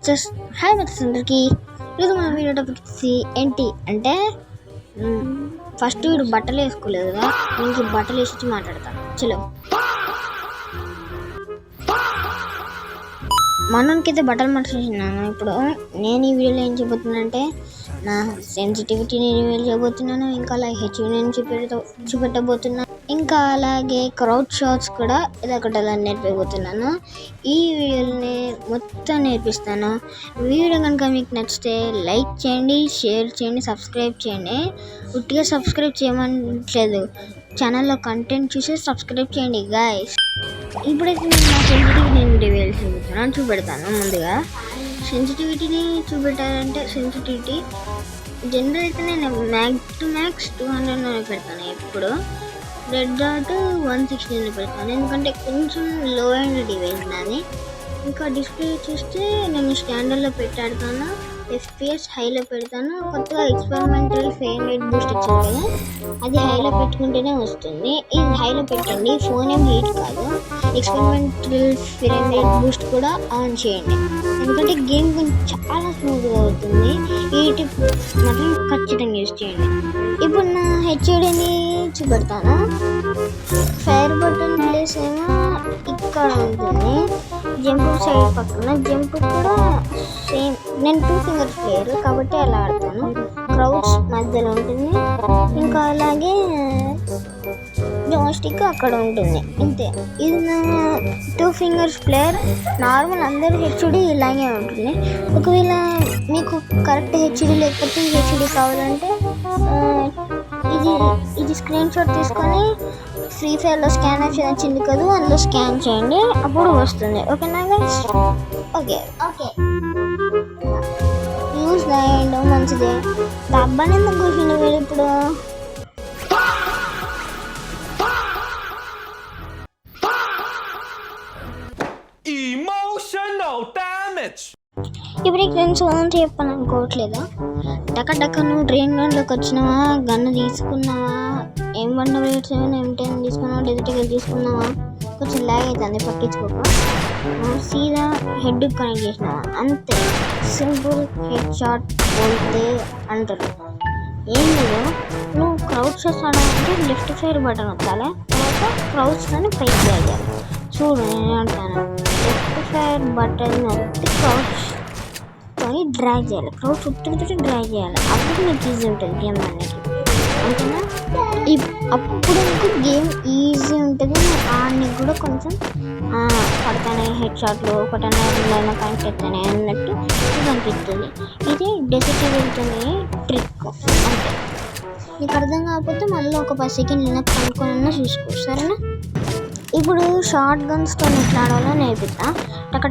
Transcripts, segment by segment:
మచ్చస్ hi మచ్చస్ అందరికి. ఈరోజు మన వీడియో టాపిక్ ఏంటి అంటే ఫస్ట్ వీడు బట్టలు వేసుకోలేదు కదా, ఇంక బట్టలు వేసి మాట్లాడతాను. చలో, మనకైతే బట్టలు మర్చిపోతున్నాను. ఇప్పుడు నేను ఈ వీడియోలో ఏం చెప్పబోతున్నానంటే నా సెన్సిటివిటీని రివీల్ చేయబోతున్నాను, ఇంకా అలాగే హెచ్యూని చూపెట్టబోతున్నాను, ఇంకా అలాగే క్రౌడ్ షాట్స్ కూడా ఇదొకటి అలా నేర్పిపోతున్నాను. ఈ వీడియోని మొత్తం నేర్పిస్తాను. వీడియో కనుక మీకు నచ్చితే లైక్ చేయండి, షేర్ చేయండి, సబ్స్క్రైబ్ చేయండి. ఉట్టిగా సబ్స్క్రైబ్ చేయమనట్లేదు, ఛానల్లో కంటెంట్ చూసి సబ్స్క్రైబ్ చేయండి గాయ్స్. ఇప్పుడైతే నేను నా సెన్సిటివిటీని రివీల్ చేయబోతున్నాను, చూపెడతాను. ముందుగా సెన్సిటివిటీని చూపెట్టాలంటే సెన్సిటివిటీ జనరల్ అయితే నేను మ్యాక్స్ 200 పెడతాను. ఎప్పుడు రెడ్ డాట్ 160 పెడతాను, ఎందుకంటే కొంచెం లో అండ్ డివైస్ నాది. ఇంకా డిస్ప్లే చూస్తే నేను స్టాండర్డ్లో పెట్టాడుతాను, FPS హైలో పెడతాను. కొత్తగా ఎక్స్పెరిమెంటల్ ఫ్రేమ్ రేట్ బూస్ట్ వచ్చింది కదా, అది హైలో పెట్టుకుంటేనే వస్తుంది. ఇది హైలో పెట్టండి, ఫోన్ ఏం హీట్ కాదు. ఎక్స్పెరిమెంటల్ ఫ్రేమ్ రేట్ బూస్ట్ కూడా ఆన్ చేయండి, ఎందుకంటే గేమ్ కొంచెం చాలా స్మూత్గా అవుతుంది. ఈ టిప్ మాత్రం ఖచ్చితంగా యూజ్ చేయండి. ఇప్పుడు నా హెచ్ఓడిని చూపెడతాను. ఫైర్ బటన్ ప్లేస్ ఏమో ఇక్కడ ఉంటుంది, జంప్ సైడ్ పక్కన. జంప్ కూడా సేమ్, నేను 2 ఫింగర్స్ ప్లేయర్ కాబట్టి అలా ఆడతాను. క్రౌడ్స్ మధ్యలో ఉంటుంది, ఇంకా అలాగే జాయిస్టిక్ అక్కడ ఉంటుంది, అంతే. ఇది నా 2 ఫింగర్స్ ప్లేయర్. నార్మల్ అందరి హెచ్డి ఇలాగే ఉంటుంది. ఒకవేళ మీకు కరెక్ట్ హెచ్డి లేకపోతే హెచ్డి కావాలంటే ఇది స్క్రీన్ షాట్ తీసుకొని ఫ్రీ ఫైర్లో స్కాన్ ఆప్షన్ వచ్చింది కదా, అందులో స్కాన్ చేయండి, అప్పుడు వస్తుంది. ఓకేనా గైస్? ఓకే యూజ్ చేయండి, మంచిదే. డబ్బాని ఎందుకు కూర్చుంది మీరు ఇప్పుడు? ఇప్పుడు ఫ్రెండ్స్ ఓన్ చెప్పాను అనుకోవట్లేదా? డక్క నువ్వు ట్రైన్ గన్లోకి వచ్చినావా, గన్ను తీసుకున్నావా, M177 M10 తీసుకున్నావా, డెజిటల్ తీసుకున్నావా, కొంచెం లాగ్ అవుతుంది పట్టించుకోక, సీదా హెడ్ కనెక్ట్ చేసినావా, అంతే. సింపుల్ హెడ్ షాట్ పోతే అంటారు. ఏం లేదు, నువ్వు క్రౌడ్ షాట్స్ ఆడాలంటే లెఫ్ట్ ఫైర్ బటన్ వస్తాలే, తర్వాత క్రౌడ్స్ కానీ పైకి చేయాలి. చూడు నేను అంటాను, లెఫ్ట్ ఫైర్ బటన్ వస్తే క్రౌడ్స్ డ్రాగ్ చేయాలి, క్రౌడ్ చుట్టూ డ్రాగ్ చేయాలి, అప్పుడు నీకు ఈజీ ఉంటుంది గేమ్ అనేది. అంతేనా? అప్పుడు నీకు గేమ్ ఈజీ ఉంటుంది, ఆడనికి కూడా కొంచెం పడతానే హెడ్ షాట్లు ఒకటైనా రెండైనా కనెక్ట్ అవుతానే అన్నట్టు అనిపిస్తుంది. ఇది డెసిటివ్ వెళ్తుంది ట్రిక్, అంతే. నీకు అర్థం కాకపోతే మళ్ళీ ఒక 10 సెకండ్లు వెనక్కి కనుక్కొని చూసుకో, సరేనా? ఇప్పుడు షార్ట్ గన్స్తో ఎట్లా ఆడాలో నేర్పిస్తా. టక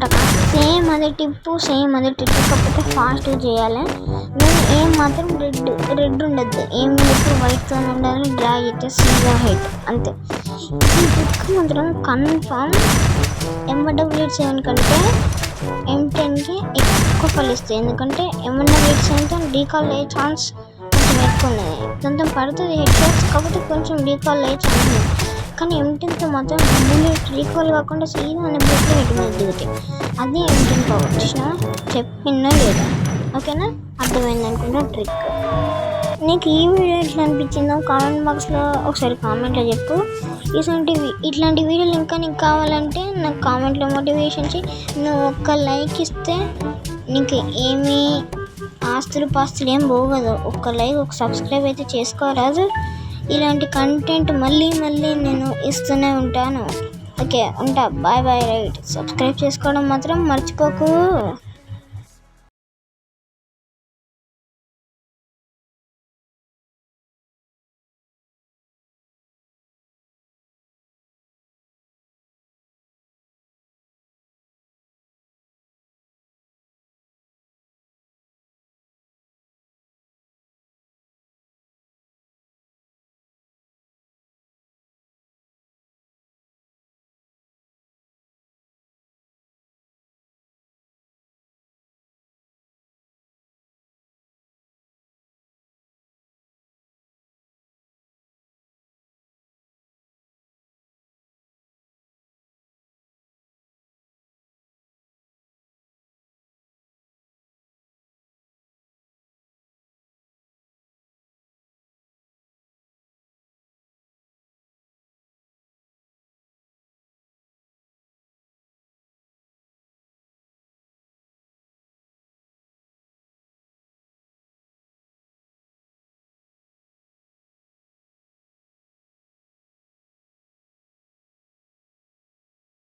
సేమ్ అదే టిప్పు, కాకపోతే ఫాస్ట్గా చేయాలి. నేను ఏం మాత్రం రెడ్ ఉండద్దు, ఏం ఎప్పుడు వైట్తో ఉండాలి, డ్రాగ్ అయితే సీదా హెడ్, అంతే. ఈ ట్రిక్ మాత్రం కన్ఫామ్ M177 కంటే M10కి ఎక్కువ ఫలిస్తాయి, ఎందుకంటే M177 రీకాల్ అయ్యే ఛాన్స్ కొంచెం ఎక్కువ ఉన్నది. దాంతో పడుతుంది హెడ్ షాట్స్, కాకపోతే కొంచెం రీకాల్ అయ్యే ఛాన్స్ ఉంది. కానీ M10తో మాత్రం బుల్లెట్ రీకాల్ కాకుండా సీదా అనే బుల్లెట్ హెడ్ మీద దిగుతాయి. అదే M10 పవర్. చెప్పినా లేదా? ఓకేనా? అర్థమైంది అనుకుంటా ట్రిక్. నీకు ఈ వీడియో ఎట్లా అనిపించిందో కామెంట్ బాక్స్లో ఒకసారి కామెంట్లో చెప్పు. ఇట్లాంటి వీడియోలు ఇంకా నీకు కావాలంటే నాకు కామెంట్లో మోటివేషన్ చేయి. నువ్వు ఒక్క లైక్ ఇస్తే నీకు ఏమీ పాస్తులు ఏం పోవు కదా, ఒక్క లైక్ ఒక సబ్స్క్రైబ్ అయితే చేసుకోరాదు. ఇలాంటి కంటెంట్ మళ్ళీ నేను ఇస్తూనే ఉంటాను. ఓకే, ఉంటా. బాయ్. రైట్, సబ్స్క్రైబ్ చేసుకోవడం మాత్రం మర్చిపోకు.